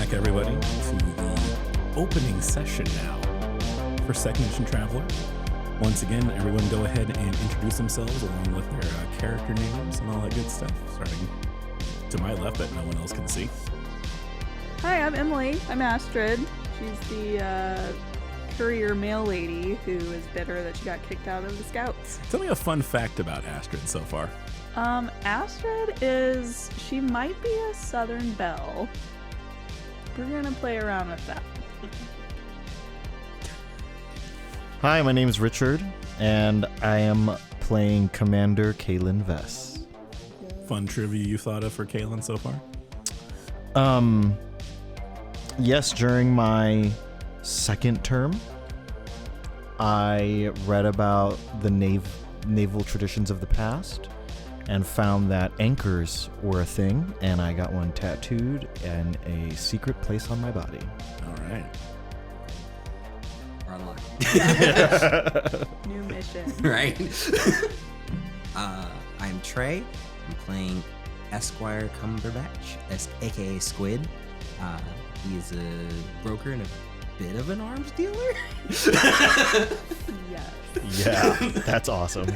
back, everybody, to the opening session now for Second Edition Traveler. Once again, everyone go ahead and introduce themselves along with their character names and all that good stuff, starting to my left that no one else can see. Hi, I'm Emily. I'm Astrid. She's the courier mail lady who is bitter that she got kicked out of the Scouts. Tell me a fun fact about Astrid so far. Astrid she might be a Southern Belle. We're gonna play around with that. Hi, my name is Richard, and I am playing Commander Kaylin Vess. Fun trivia you thought of for Kaylin so far? Yes, during my second term, I read about the naval traditions of the past and found that anchors were a thing, and I got one tattooed in a secret place on my body. All right. We're online. New mission. Right? I'm Trey. I'm playing Esquire Cumberbatch, aka Squid. He's a broker and a bit of an arms dealer. Yes. Yeah, that's awesome.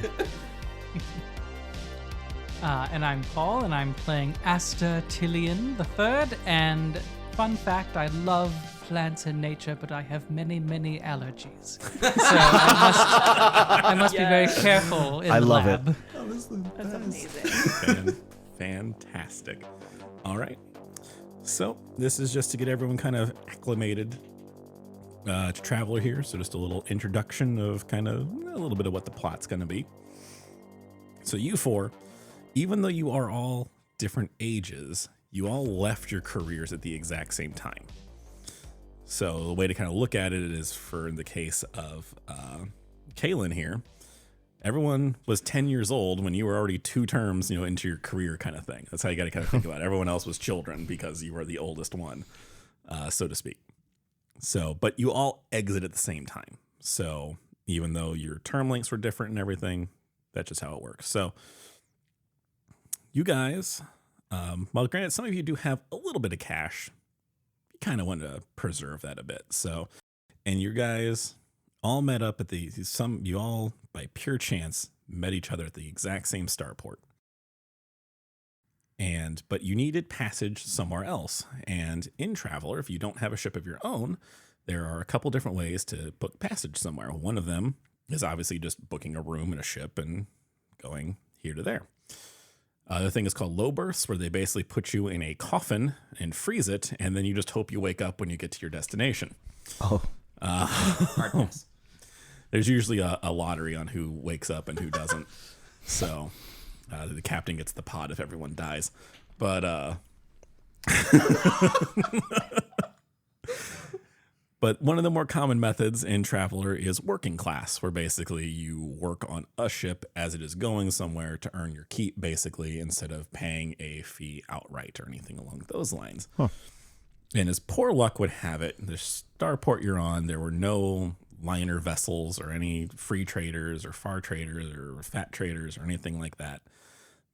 And I'm Paul, and I'm playing Asta Tillian III. And fun fact, I love plants and nature, but I have many, many allergies. So I must be very careful in the love lab. it. That's amazing. Fantastic. All right. So this is just to get everyone kind of acclimated to Traveler here. So just a little introduction of kind of a little bit of what the plot's going to be. So you four, even though you are all different ages, you all left your careers at the exact same time. So the way to kind of look at it is, for in the case of Kaylin here, everyone was 10 years old when you were already 2 terms, into your career kind of thing. That's how you got to kind of think about it. Everyone else was children because you were the oldest one, so to speak. So, but you all exit at the same time. So even though your term lengths were different and everything, that's just how it works. So you guys, well, granted, some of you do have a little bit of cash. You kind of want to preserve that a bit. So, and you guys all met up at you all by pure chance met each other at the exact same starport. But you needed passage somewhere else. And in Traveler, if you don't have a ship of your own, there are a couple different ways to book passage somewhere. One of them is obviously just booking a room in a ship and going here to there. The thing is called low berths, where they basically put you in a coffin and freeze it, and then you just hope you wake up when you get to your destination. Oh. Hard pass. There's usually a lottery on who wakes up and who doesn't. So the captain gets the pot if everyone dies. But but one of the more common methods in Traveler is working class, where basically you work on a ship as it is going somewhere to earn your keep, basically, instead of paying a fee outright or anything along those lines. Huh. And as poor luck would have it, the starport you're on, there were no liner vessels or any free traders or far traders or fat traders or anything like that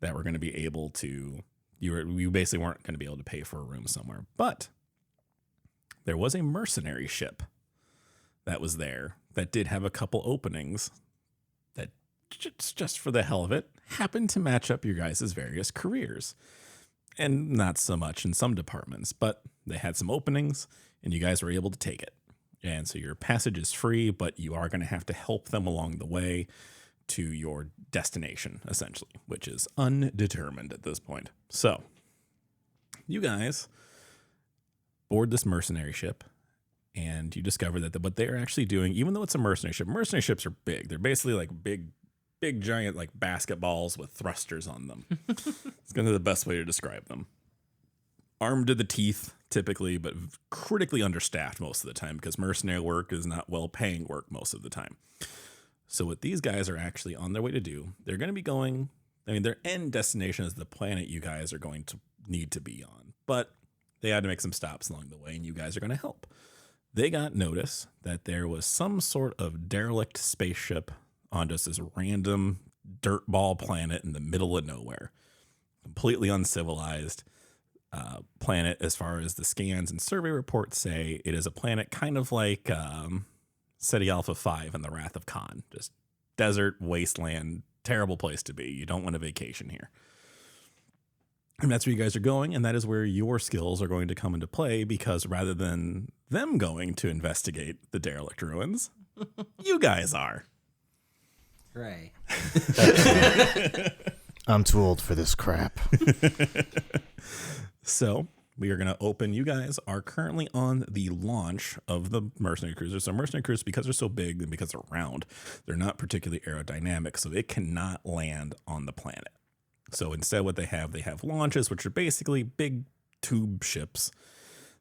were going to be able to, you basically weren't going to be able to pay for a room somewhere. But there was a mercenary ship that was there that did have a couple openings that just for the hell of it happened to match up your guys' various careers. And not so much in some departments, but they had some openings and you guys were able to take it. And so your passage is free, but you are going to have to help them along the way to your destination, essentially, which is undetermined at this point. So you guys board this mercenary ship, and you discover that what they're actually doing, even though it's a mercenary ships are big. They're basically like big giant like basketballs with thrusters on them. It's kind of the best way to describe them. Armed to the teeth, typically, but critically understaffed most of the time because mercenary work is not well-paying work most of the time. So what these guys are actually on their way to do, they're going to be going, their end destination is the planet you guys are going to need to be on. But they had to make some stops along the way, and you guys are going to help. They got notice that there was some sort of derelict spaceship on just this random dirtball planet in the middle of nowhere, completely uncivilized. planet, as far as the scans and survey reports say, it is a planet kind of like Ceti Alpha 5 and the Wrath of Khan. Just desert, wasteland, terrible place to be. You don't want a vacation here. And that's where you guys are going, and that is where your skills are going to come into play, because rather than them going to investigate the derelict ruins, you guys are. Hooray. I'm too old for this crap. So we are going to open. You guys are currently on the launch of the mercenary cruiser. So mercenary cruisers, because they're so big and because they're round, they're not particularly aerodynamic, so it cannot land on the planet. So instead what they have launches, which are basically big tube ships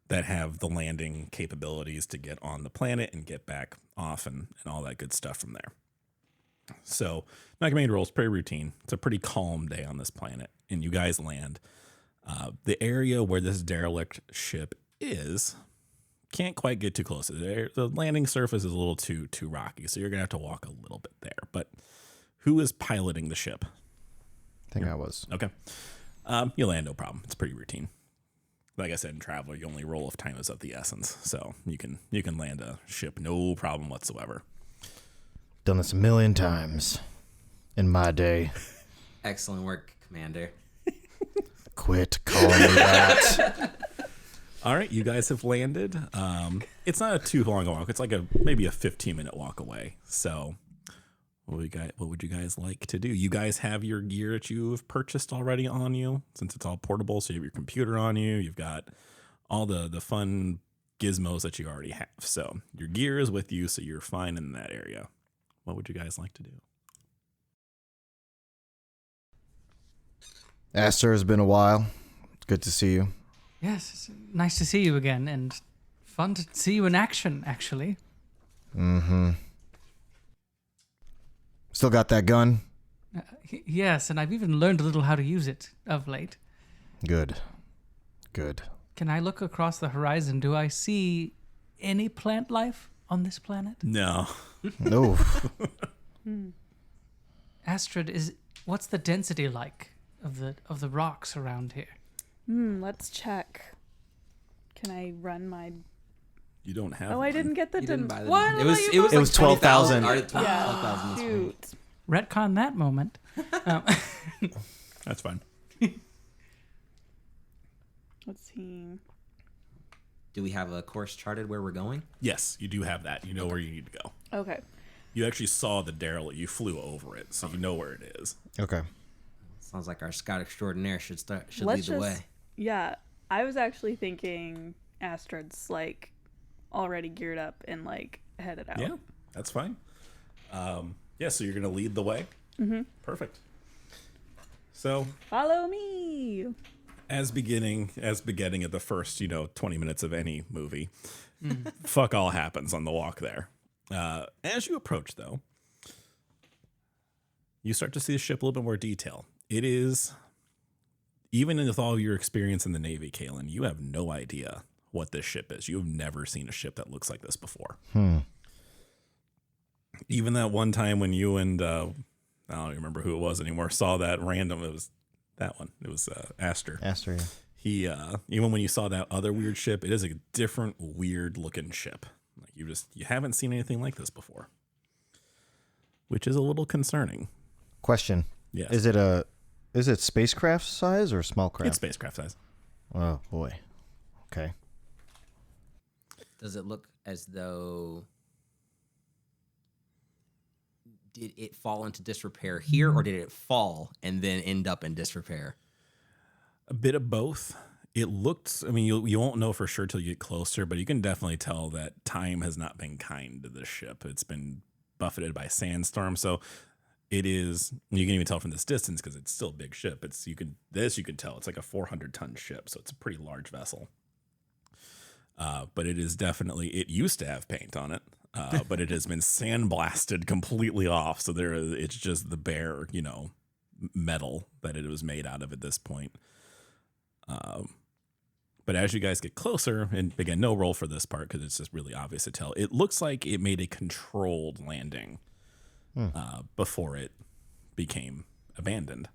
that have the landing capabilities to get on the planet and get back off and all that good stuff from there. So not gonna make rolls, pretty routine. It's a pretty calm day on this planet, and you guys land. The area where this derelict ship is can't quite get too close. The landing surface is a little too rocky, so you're gonna have to walk a little bit there. But who is piloting the ship? I think I was. Okay. You land no problem. It's pretty routine. Like I said, in travel, you only roll if time is of the essence. So you can land a ship no problem whatsoever. Done this a million times in my day. Excellent work, Commander. Quit calling me that. All right, you guys have landed. It's not a too long a walk. It's like maybe a 15-minute walk away. So what would you guys like to do? You guys have your gear that you have purchased already on you, since it's all portable. So you have your computer on you. You've got all the fun gizmos that you already have. So your gear is with you, so you're fine in that area. What would you guys like to do? Aster, it's been a while. Good to see you. Yes, it's nice to see you again, and fun to see you in action, actually. Mm-hmm. Still got that gun? Yes, and I've even learned a little how to use it of late. Good. Good. Can I look across the horizon? Do I see any plant life on this planet? No. No. Astrid, what's the density like of the rocks around here? Let's check. Can I run my... You don't have Oh, I didn't get the... You didn't buy the- What? It was It was 12,000. Yeah, 12,000. shoot. Retcon that moment. That's fine. Let's see. Do we have a course charted where we're going? Yes, you do have that. You know where you need to go. Okay. You actually saw the derelict. You flew over it, so you know where it is. Okay. Sounds like our scout extraordinaire should Let's lead the just... way. Yeah, I was actually thinking Astrid's like already geared up and like headed out. Yeah, that's fine. Yeah, so you're going to lead the way? Mm-hmm. Perfect. So Follow me. as beginning at the first 20 minutes of any movie, fuck all happens on the walk there. As you approach, though, you start to see the ship a little bit more detail. It is, even with all your experience in the Navy, Kalen, you have no idea what this ship is. You have never seen a ship that looks like this before. Even that one time when you and I don't even remember who it was anymore, saw that random, it was that one. It was Aster. Aster, yeah. He even when you saw that other weird ship, it is a different weird looking ship. Like you haven't seen anything like this before, which is a little concerning. Question. Yes. Is it spacecraft size or small craft? It's spacecraft size. Oh boy. Okay. Does it look as though... Did it fall into disrepair here, or did it fall and then end up in disrepair? A bit of both. It looked, I mean, you won't know for sure till you get closer, but you can definitely tell that time has not been kind to this ship. It's been buffeted by sandstorm, so it is, you can even tell from this distance because it's still a big ship. You can tell it's like a 400-ton ship, so it's a pretty large vessel. But it is definitely, it used to have paint on it, but it has been sandblasted completely off. So it's just the bare, metal that it was made out of at this point. But as you guys get closer, and again, no roll for this part because it's just really obvious to tell, it looks like it made a controlled landing before it became abandoned.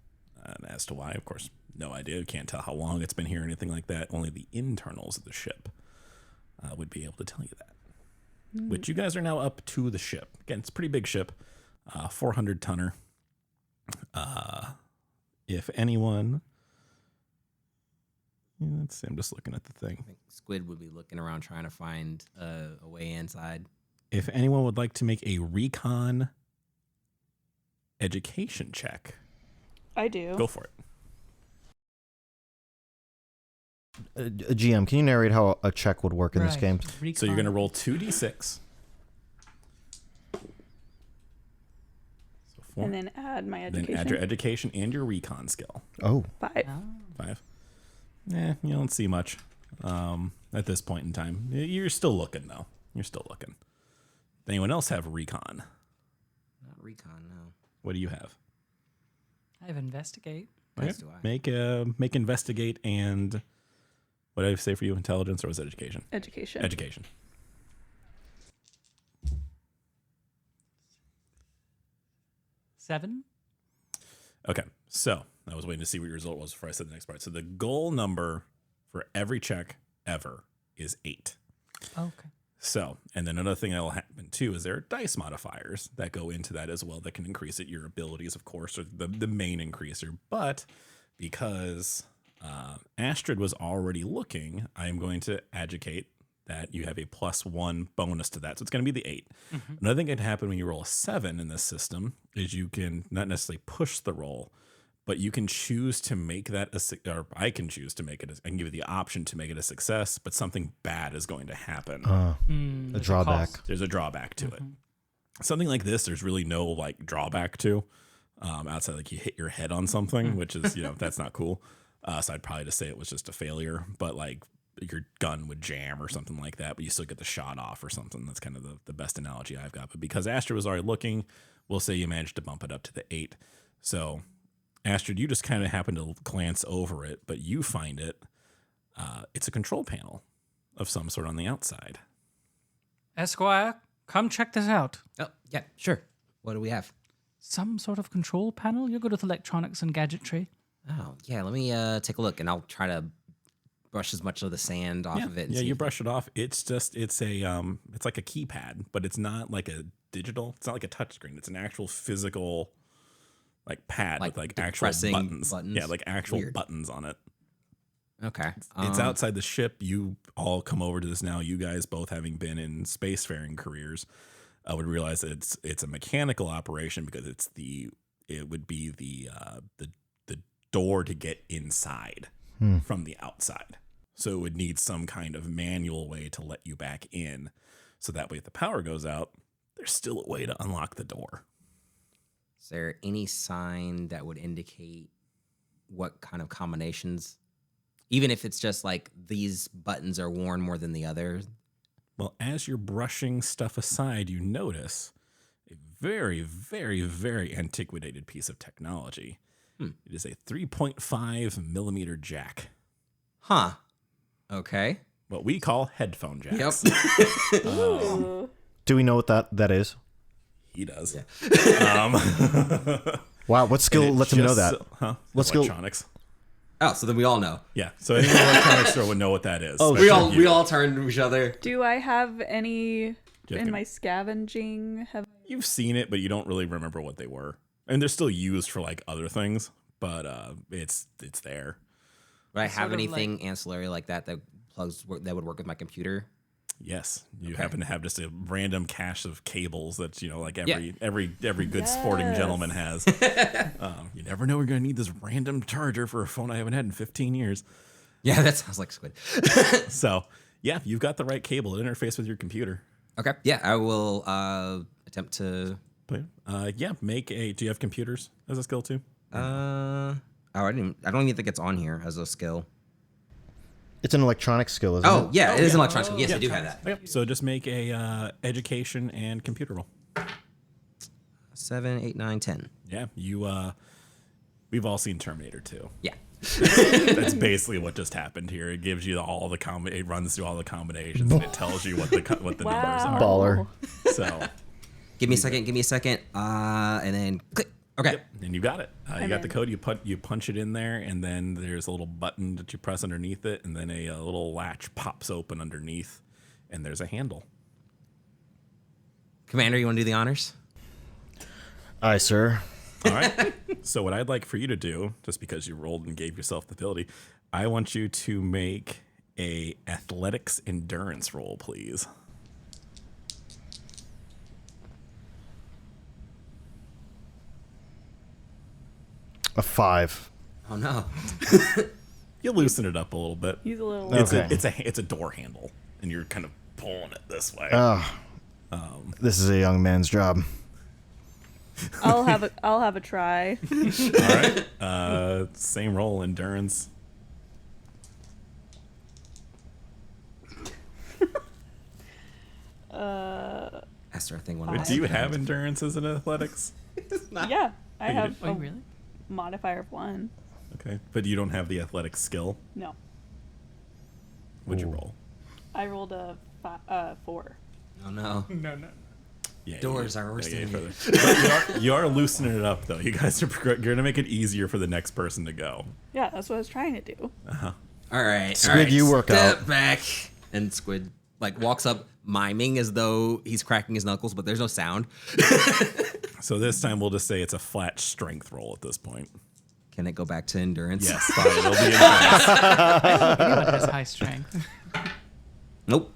And as to why, of course, No idea. You can't tell how long it's been here or anything like that. Only the internals of the ship would be able to tell you that. Which you guys are now up to the ship. Again, it's a pretty big ship. 400 tonner. If anyone... Let's see, I'm just looking at the thing. I think Squid would be looking around trying to find a way inside. If anyone would like to make a recon education check, I do. go for it. GM, can you narrate how a check would work in this game? So you're going to roll 2d6. So 4. And then add my education. Then add your education and your recon skill. Oh, 5. 5. You don't see much at this point in time. You're still looking, though. You're still looking. Does anyone else have recon? Not recon, no. What do you have? I have investigate. What do I? Make investigate and what did I say for you? Intelligence or was it education? Education. Education. Seven. Okay, so I was waiting to see what your result was before I said the next part. So the goal number for every check ever is 8. Okay. So, and then another thing that will happen too is there are dice modifiers that go into that as well that can increase it. Your abilities, of course, are the main increaser. But because Astrid was already looking, I am going to educate that you have a +1 bonus to that. So it's going to be the 8. Mm-hmm. Another thing that can happen when you roll a 7 in this system is you can not necessarily push the roll, but you can choose to make that or I can choose to make it. I can give you the option to make it a success, but something bad is going to happen. a drawback. There's a drawback to it. Something like this, there's really no like drawback to, outside like you hit your head on something, which is that's not cool. So I'd probably just say it was just a failure, but like your gun would jam or something like that, but you still get the shot off or something. That's kind of the best analogy I've got. But because Astrid was already looking, we'll say you managed to bump it up to the 8. So Astrid, you just kind of happen to glance over it, but you find it. It's a control panel of some sort on the outside. Esquire, come check this out. Oh, yeah, sure. What do we have? Some sort of control panel? You're good with electronics and gadgetry. Oh, yeah, let me take a look, and I'll try to brush as much of the sand off of it. And Yeah, see you if- brush it off. It's just it's like a keypad, but it's not like a digital. It's not like a touch screen. It's an actual physical like pad Like with like the actual pressing buttons. buttons? Yeah, like actual Weird. buttons on it. Okay. It's outside the ship. You all come over to this now. You guys both having been in spacefaring careers, would realize that it's a mechanical operation because it would be the door to get inside from the outside. So it would need some kind of manual way to let you back in. So that way, if the power goes out, there's still a way to unlock the door. Is there any sign that would indicate what kind of combinations, even if it's just like these buttons are worn more than the others? Well, as you're brushing stuff aside, you notice a very, very, very antiquated piece of technology. It is a 3.5 millimeter jack. Huh. Okay. What we call headphone jacks. Yep. Ooh. Do we know what that is? He does. Wow, what skill And it lets him know just that? Huh? What skill- Electronics. Oh, so then we all know. Yeah. So any electronics store would know what that is. Oh, Especially We you. all turn to each other. Do I have any Yeah, in can- my scavenging? You've seen it, but you don't really remember what they were. And they're still used for like other things, but it's there. Would I have Sort of anything ancillary like that that would work with my computer? Yes, you Okay. happen to have just a random cache of cables that like Yeah. every good sporting Yes. gentleman has. You never know we're gonna need this random charger for a phone I haven't had in 15 years. Yeah, that sounds like Squid. So yeah, you've got the right cable to interface with your computer. Okay. Yeah, I will attempt to. But yeah, do you have computers as a skill too? I don't even think it's on here as a skill. It's an electronic skill, isn't Oh, it? yeah, it is an electronic skill. Yes, I do have that. Yep. So just make a education and computer roll. 7, 8, 9, 10. Yeah, we've all seen Terminator 2. Yeah. That's basically what just happened here. It gives you it runs through all the combinations and it tells you what the numbers Wow. are. Baller. So Give me a second. And then click. Okay. Yep, and you got it. You I'm got the in. code. You punch it in there, and then there's a little button that you press underneath it, and then a little latch pops open underneath, and there's a handle. Commander, you want to do the honors? Aye, sir. All right. So what I'd like for you to do, just because you rolled and gave yourself the ability, I want you to make a athletics endurance roll, please. A 5. Oh no. You loosen it up a little bit. He's a little. Okay. It's a door handle, and you're kind of pulling it this way. This is a young man's job. I'll have a try. All right. Same roll, endurance. Esther, I think one Wait, of do you have endurance as an athletics? Yeah, I you have do? a Oh, really? modifier of 1. Okay, but you don't have the athletic skill. No, What'd you Ooh. roll? I rolled a 4. Oh no. No. Yeah, Doors are worse than further. But you are loosening it up, though. You guys are you're gonna make it easier for the next person to go. Yeah, that's what I was trying to do. All right. Squid, all right. you work Step out. back. And Squid like walks up, miming as though he's cracking his knuckles, but there's no sound. So this time we'll just say it's a flat strength roll at this point. Can it go back to endurance? Yes, fine. It'll be endurance. Anyone has high strength. Nope.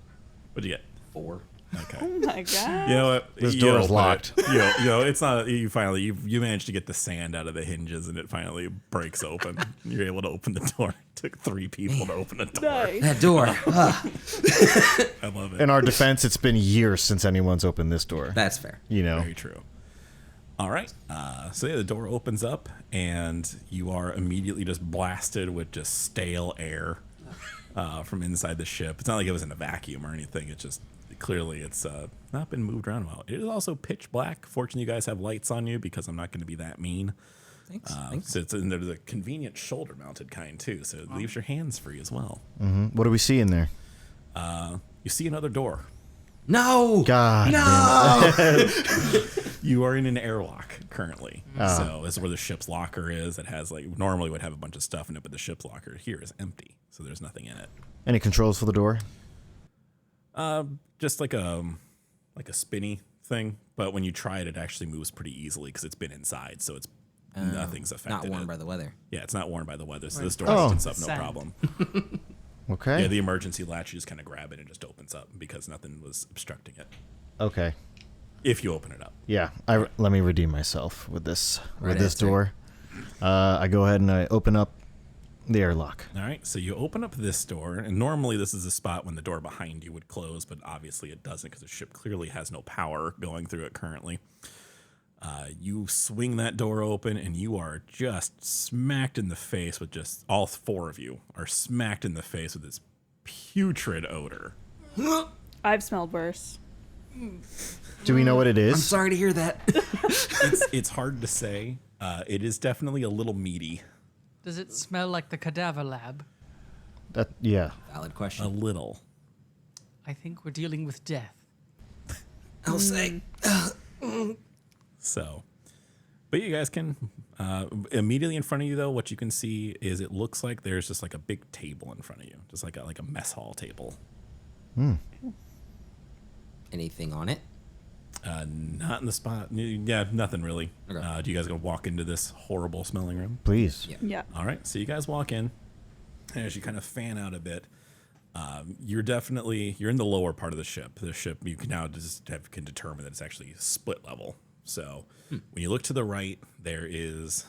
What'd you get? 4. Okay. Oh my god. You know what? This You door is open locked. it. You know, it's not. You finally you managed to get the sand out of the hinges, and it finally breaks open. You're able to open the door. It took 3 people to open a door. Nice. That door. I love it. In our defense, it's been years since anyone's opened this door. That's fair. You know. Very true. All right. So yeah, the door opens up, and you are immediately just blasted with just stale air from inside the ship. It's not like it was in a vacuum or anything. It's just clearly it's not been moved around well. It is also pitch black. Fortunately, you guys have lights on you because I'm not going to be that mean. Thanks. Thanks. So and there's a convenient shoulder-mounted kind too, so it leaves your hands free as well. What do we see in there? You see another door. No. God. No. You are in an airlock currently. So this is where the ship's locker is. It has like normally would have a bunch of stuff in it, but the ship's locker here is empty, so there's nothing in it. Any controls for the door? Just like a spinny thing, but when you try it, it actually moves pretty easily because it's been inside, so it's nothing's affected. Not warmed it. by the weather. Yeah, it's not worn by the weather, so this door Oh. opens up no Sand. problem. Okay. Yeah, the emergency latch, you just kind of grab it and it just opens up because nothing was obstructing it. Okay. If you open it up. Yeah. Let me redeem myself with this Right answer. door. I go ahead and I open up the airlock. All right, so you open up this door, and normally this is a spot when the door behind you would close, but obviously it doesn't because the ship clearly has no power going through it currently. You swing that door open, and you are just smacked in the face with just all 4 of you are smacked in the face with this putrid odor. I've smelled worse. Do we know what it I'm is? sorry to hear that. It's hard to say. It is definitely a little meaty, Does it smell like the cadaver lab? Yeah. Valid a question. little. I think we're dealing with death. I'll say. So, but you guys can immediately in front of you though. What you can see is it looks like there's just like a big table in front of you, just like a mess hall table. Anything on it? Not in the spot. Yeah, nothing really. Okay. Do you guys gonna walk into this horrible smelling room? Please. Yeah. Yeah. All right. So you guys walk in, and as you kind of fan out a bit, you're in the lower part of the ship. The ship you can now can determine that it's actually split level. So when you look to the right, there is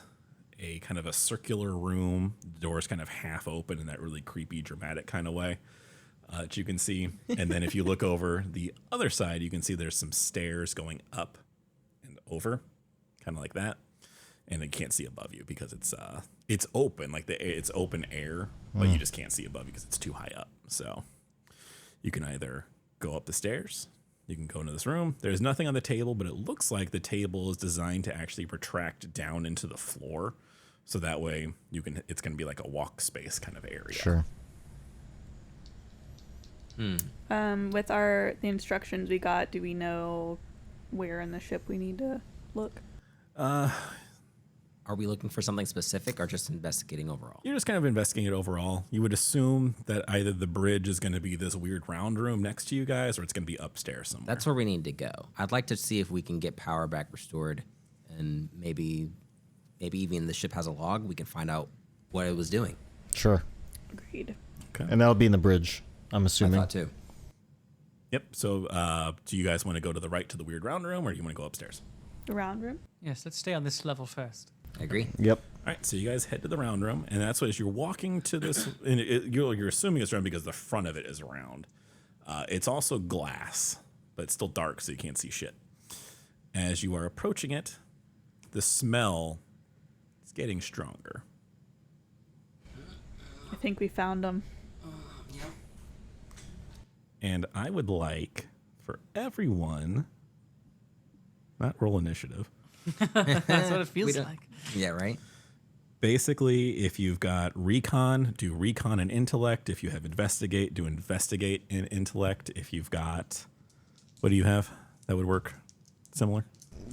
a kind of a circular room. The door is kind of half open in that really creepy, dramatic kind of way that you can see. And then if you look over the other side, you can see there's some stairs going up and over, kind of like that. And you can't see above you because it's open, like it's open air, but you just can't see above you because it's too high up. So you can either go up the stairs, you can go into this room. There's nothing on the table, but it looks like the table is designed to actually retract down into the floor, so that way it's going to be like a walk space kind of area. Sure. With the instructions we got, do we know where in the ship we need to look? Are we looking for something specific or just investigating overall? You're just kind of investigating it overall. You would assume that either the bridge is going to be this weird round room next to you guys, or it's going to be upstairs somewhere. That's where we need to go. I'd like to see if we can get power back restored, and maybe even the ship has a log. We can find out what it was doing. Sure. Agreed. Okay. And that'll be in the bridge, I'm I assuming. thought too. Yep. So, do you guys want to go to the right to the weird round room, or do you want to go upstairs? The round room? Yes, let's stay on this level first. I agree. Yep. All right. So you guys head to the round room, and that's what as you're walking to this. And you're assuming it's round because the front of it is round. It's also glass, but it's still dark, so you can't see shit. As you are approaching it, the smell is getting stronger. I think we found them. And I would like for everyone, not roll initiative. That's what it feels don't- like. Yeah, right? Basically, if you've got recon, do recon and intellect. If you have investigate, do investigate and intellect. If you've got, what do you have that would work similar?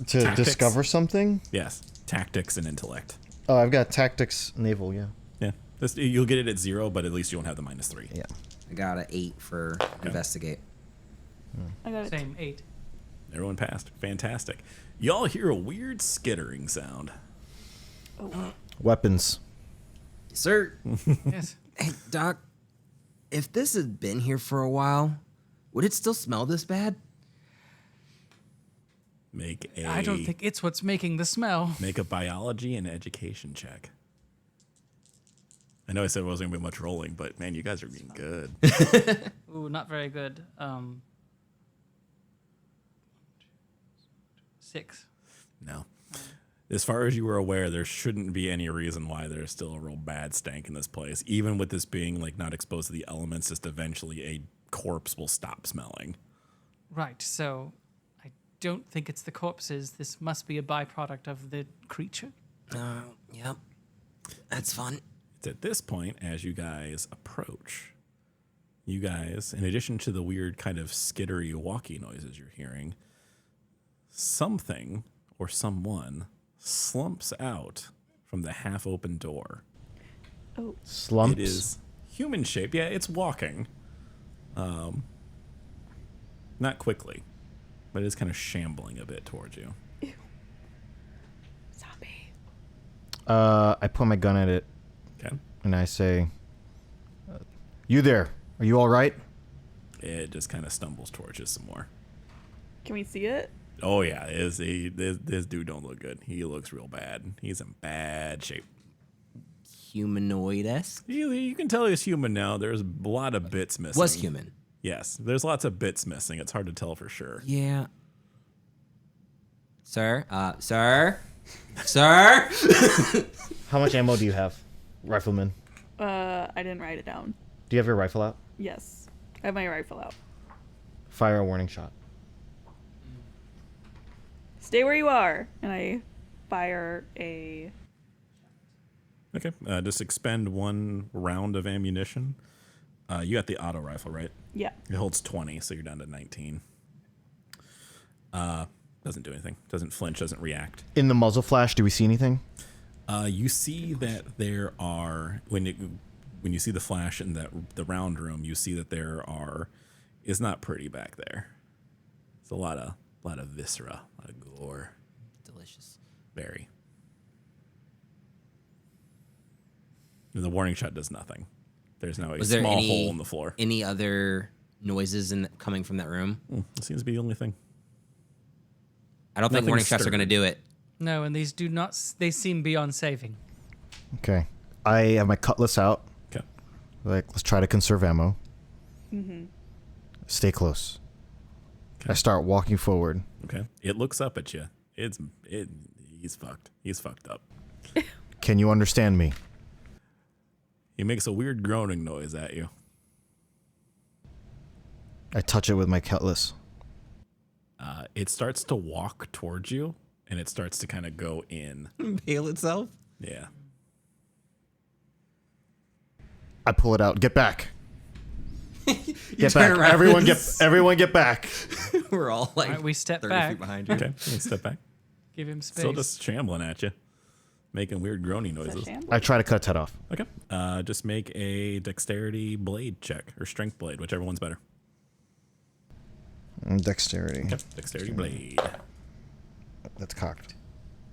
To Tactics. discover something? Yes, tactics and intellect. Oh, I've got tactics, naval, yeah. Yeah, you'll get it at 0, but at least you won't have the -3. Yeah. I got an 8 for investigate. I got it. Same 8. Everyone passed. Fantastic. Y'all hear a weird skittering sound. Weapons. Sir, Yes. hey, Doc, if this had been here for a while, would it still smell this bad? Make a. I don't think it's what's making the smell. Make a biology and education check. I know I said it wasn't gonna be much rolling, but man, you guys are being good. Ooh, not very good. 6. No. As far as you were aware, there shouldn't be any reason why there's still a real bad stank in this place. Even with this being like not exposed to the elements, just eventually a corpse will stop smelling. Right, so I don't think it's the corpses. This must be a byproduct of the creature. Yep. That's fun. It's at this point, as you guys approach, you guys, in addition to the weird kind of skittery walkie noises you're hearing, something or someone slumps out from the half-open door. Oh, Slumps? It is human shape. Yeah, it's walking. Not quickly, but it's kind of shambling a bit towards you. zombie. I point my gun at it Okay. and I say, you there, are you all right? It just kind of stumbles towards you some more. Can we see it? Oh yeah, this dude don't look good. He looks real bad. He's in bad shape. Humanoid-esque? You can tell he's human now. There's a lot of bits missing. Was human. Yes, there's lots of bits missing. It's hard to tell for sure. Yeah. Sir? Sir? Sir? How much ammo do you have, rifleman? I didn't write it down. Do you have your rifle out? Yes. I have my rifle out. Fire a warning shot. Stay where you are. And I fire a... Okay, just expend 1 round of ammunition. You got the auto rifle, right? Yeah. It holds 20, so you're down to 19. Doesn't do anything. Doesn't flinch. Doesn't react. In the muzzle flash, do we see anything? You see that there are when you see the flash in the round room, you see that there is not pretty back there. It's a lot of viscera, a lot of gore. Delicious. Very. And the warning shot does nothing. There's now a Was there small any, hole in the floor. any other noises coming from that room? It seems to be the only thing. I don't think Nothing warning shots are stirred. going to do it. No, and these do not. They seem beyond saving. Okay. I have my cutlass out. Okay. Like, let's try to conserve ammo. Mm-hmm. Stay close. Okay. I start walking forward. Okay. It looks up at you. He's fucked. He's fucked up. Can you understand me? He makes a weird groaning noise at you. I touch it with my cutlass. It starts to walk towards you, and it starts to kind of go in. Impale itself? Yeah. I pull it out. Get back. Get turn back. around. Everyone get back. We're all like All right, we step 30 back. feet behind you. Okay. You step back. Give him space. Still just shambling at you. making weird groaning Is that noises. Shan? I try to cut its head off. Okay. Just make a dexterity blade check or strength blade, whichever one's better. Dexterity. Okay. Dexterity blade. That's cocked.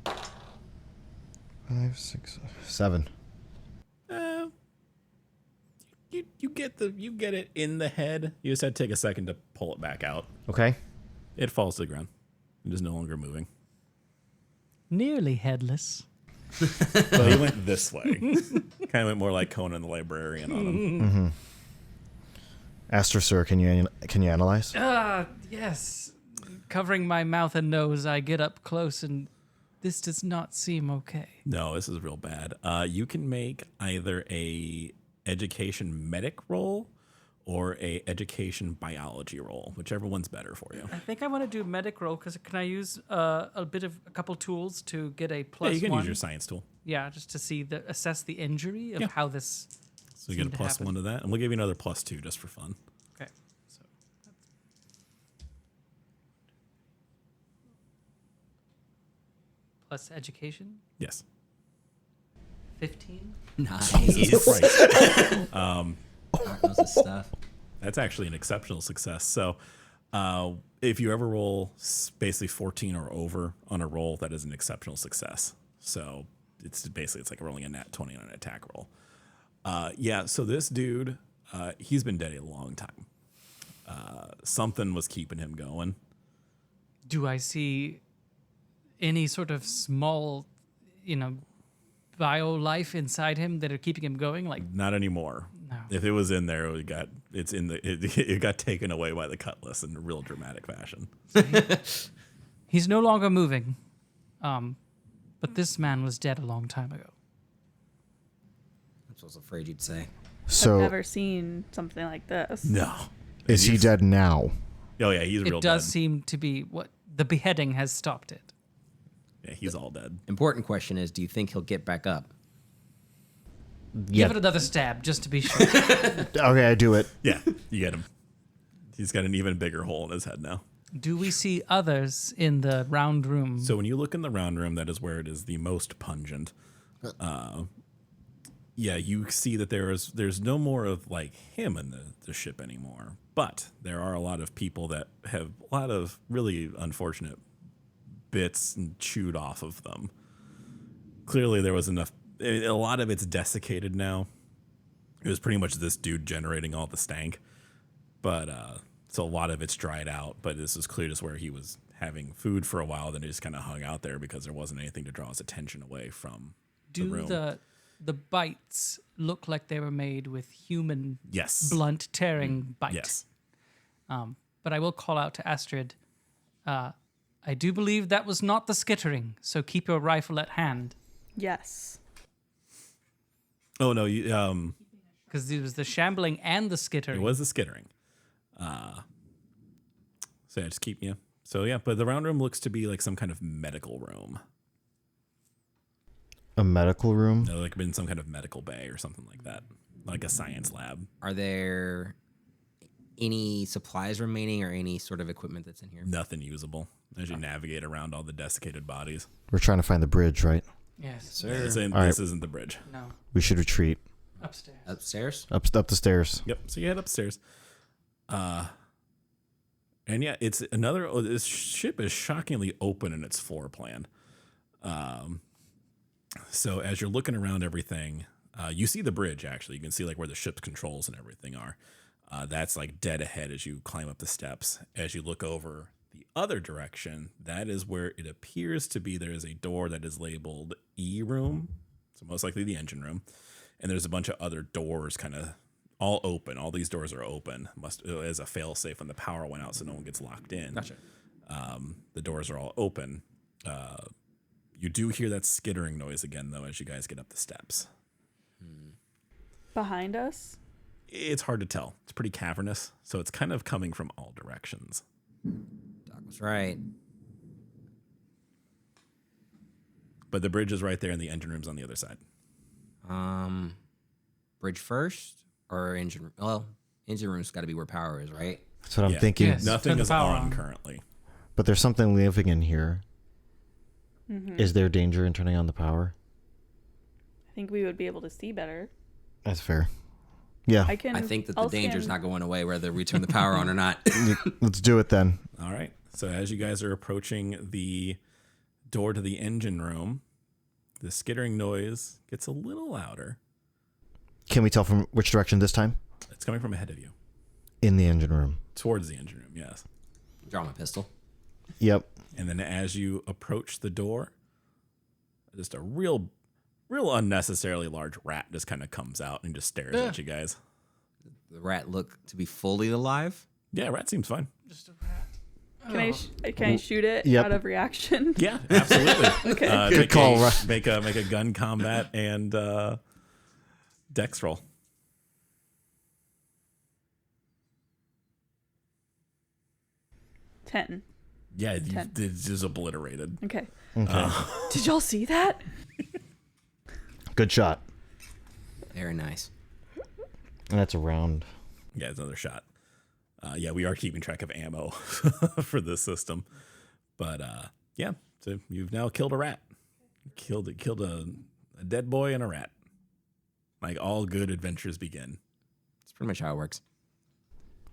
5, 6, 7. You get it in the head. You just had to take a second to pull it back out. Okay. It falls to the ground. It is no longer moving. Nearly headless. Well, he went this way. Kind of went more like Conan the Librarian on him. Aster, sir, can you analyze? Yes. Covering my mouth and nose, I get up close and this does not seem okay. No, this is real bad. You can make either a education medic roll or a education biology roll, whichever one's better for you. I think I want to do medic roll because can I use a couple tools to get a plus Yeah, you can one? use your science tool. Yeah, just to see assess the injury of how this. So you get a seemed to plus happen. 1 to that, and we'll give you another plus 2 just for fun. Okay, so that's plus education Yes. 15. Nice. Christ. Knows his stuff. That's actually an exceptional success. So if you ever roll basically 14 or over on a roll, that is an exceptional success. So it's like rolling a nat 20 on an attack roll. Yeah, so this dude, he's been dead a long time. Something was keeping him going. Do I see any sort of small, bio life inside him that are keeping him going? Like, Not anymore. No. If it was in there, it got taken away by the cutlass in a real dramatic fashion. he's no longer moving. But this man was dead a long time ago. That's what I was afraid you'd say. I've So, never seen something like this. No. is he dead now? Oh yeah, he's real It does dead. seem to be what the beheading has stopped it. Yeah, he's all dead. Important question is, do you think he'll get back up? Yeah. Give it another stab just to be sure. Okay, I do it. Yeah, you get him. He's got an even bigger hole in his head now. Do we see others in the round room? So when you look in the round room, that is where it is the most pungent. Yeah, you see that there's no more of like him in the ship anymore. But there are a lot of people that have a lot of really unfortunate bits and chewed off of them. Clearly there was enough. A lot of it's desiccated now. It was pretty much this dude generating all the stank. But so a lot of it's dried out. But this is clear just where he was having food for a while. Then he just kind of hung out there because there wasn't anything to draw his attention away from the Do room. the bites look like they were made with human Yes. blunt tearing bite? Yes. But I will call out to Astrid. I do believe that was not the skittering, so keep your rifle at hand. Yes. Oh no, you Because it was the shambling and the skittering. it was the skittering. So yeah, just keep So yeah, but the round room looks to be like some kind of medical room. A medical room? Like been some kind of medical bay or something like that. Like a science lab. Are there any supplies remaining or any sort of equipment that's in here? Nothing usable as you navigate around all the desiccated bodies. We're trying to find the bridge, right? Yes. Sir. This All right. isn't the bridge. No. We should retreat. Upstairs. Upstairs? Up the stairs. Yep. So you head upstairs. And yeah, it's another. This ship is shockingly open in its floor plan. So as you're looking around everything, you see the bridge. Actually, you can see like where the ship's controls and everything are. That's like dead ahead as you climb up the steps. As you look over the other direction, that is where it appears to be. There is a door that is labeled E room, so most likely the engine room. And there's a bunch of other doors kind of all open. All these doors are open. As a fail safe when the power went out so no one gets locked in. Gotcha. The doors are all open. You do hear that skittering noise again, though, as you guys get up the steps. Behind us? It's hard to tell. It's pretty cavernous, so it's kind of coming from all directions. Doc was right. But the bridge is right there and the engine room's on the other side. Bridge first or engine room? Well, engine room's got to be where power is, right? That's what I'm Yeah. thinking. Yes. Nothing Turn the is power on on. currently. But there's something living in here. Mm-hmm. Is there danger in turning on the power? I think we would be able to see better. That's fair. Yeah. I think that the I'll danger's scan- not going away whether we turn the power on or not. Let's do it then. All right. So as you guys are approaching the door to the engine room, the skittering noise gets a little louder. Can we tell from which direction this time? It's coming from ahead of you, In the engine room. towards the engine room, yes. Draw my pistol. Yep. And then as you approach the door, just a real unnecessarily large rat just kind of comes out and just stares at you guys. The rat look to be fully alive. Yeah, rat seems fine. Just a rat. Can I shoot it Yep. out of reaction? Yeah, absolutely. Okay. Good call, Rat. Make a gun combat and dex roll. 10. Yeah, Ten. it's just obliterated. Okay. Okay. Did y'all see that? Good shot. Very nice. And that's a round. Yeah, it's another shot. Yeah, we are keeping track of ammo for this system. But yeah, so you've now killed a rat. Killed a dead boy and a rat. Like all good adventures begin. That's pretty much how it works.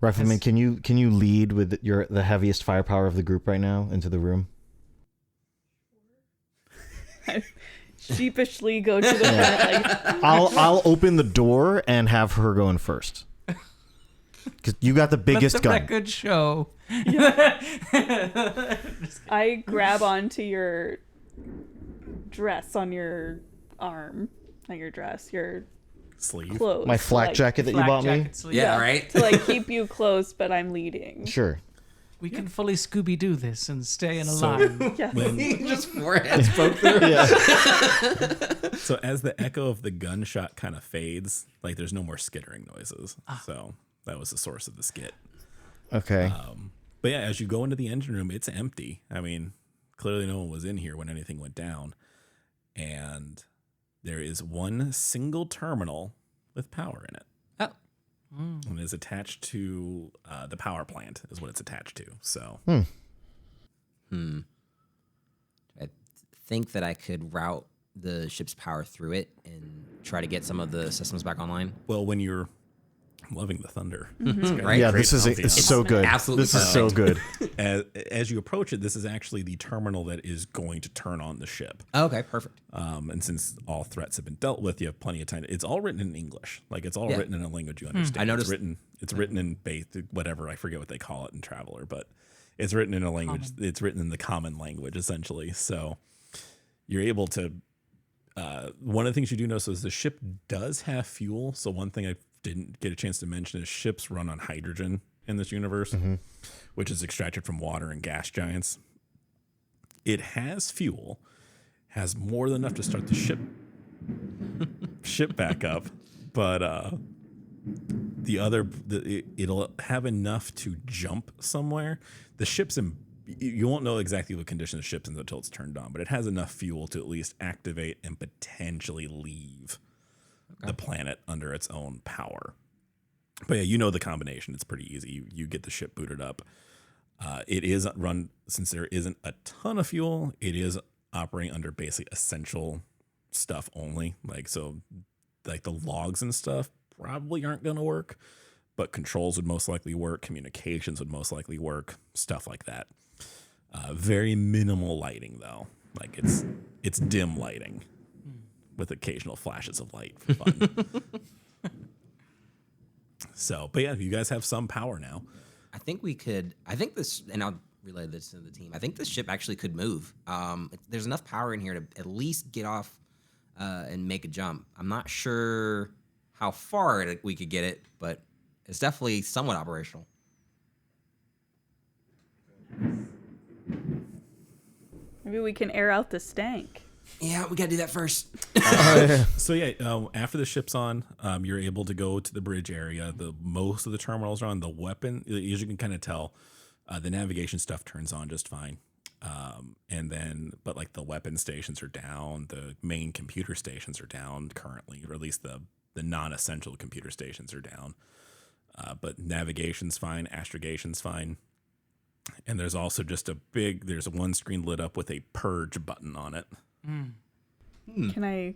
Rifleman, can you lead with the heaviest firepower of the group right now into the room? Sheepishly go to the front. Like, I'll open the door and have her go in first. Because you got the biggest Let the gun. record show. I grab onto your dress on your arm. Not your dress, your Sleeve. clothes. My flak like, jacket that you Flak bought me? jacket sleeve. Yeah, right? To like keep you close, but I'm leading. Sure. We can fully Scooby-Doo this and stay in a So- line. Yes. Just foreheads poke through. So as the echo of the gunshot kind of fades, like there's no more skittering noises. So that was the source of the skit. Okay. But yeah, as you go into the engine room, it's empty. I mean, clearly no one was in here when anything went down. And there is one single terminal with power in it. Oh. And it is attached to the power plant is what it's attached to. So I think that I could route the ship's power through it and try to get some of the systems back online. well, when you're loving the thunder, Right? Yeah, great this is ambiance. it's so good. absolutely This is so good. as you approach it, this is actually the terminal that is going to turn on the ship. Okay, perfect. And since all threats have been dealt with, you have plenty of time. It's all written in English. Like it's all Yeah. written in a language you understand. I noticed- It's written in whatever, I forget what they call it in Traveler, but it's written in a language. It's written in the common language essentially. So you're able to. One of the things you do notice is the ship does have fuel. So one thing I didn't get a chance to mention is ships run on hydrogen in this universe, which is extracted from water and gas giants. It has fuel, has more than enough to start the ship back up, but it'll have enough to jump somewhere. The ship's in. You won't know exactly what condition the ship's in until it's turned on, but it has enough fuel to at least activate and potentially leave the planet under its own power. But yeah, you know the combination. It's pretty easy. You get the ship booted up. It is run, since there isn't a ton of fuel, it is operating under basically essential stuff only. Like the logs and stuff probably aren't going to work, but controls would most likely work. Communications would most likely work. Stuff like that. Very minimal lighting though. Like it's dim lighting with occasional flashes of light for fun. So, but yeah, you guys have some power now. I think this, and I'll relay this to the team. I think this ship actually could move. There's enough power in here to at least get off and make a jump. I'm not sure how far we could get it, but it's definitely somewhat operational. Maybe we can air out the stank. Yeah, we gotta do that first. So yeah, after the ship's on, you're able to go to the bridge area. Most of the terminals are on. The weapon, as you can kind of tell, the navigation stuff turns on just fine. But like the weapon stations are down. The main computer stations are down currently, or at least the non-essential computer stations are down. But navigation's fine, astrogation's fine. And there's also just there's one screen lit up with a purge button on it. Can I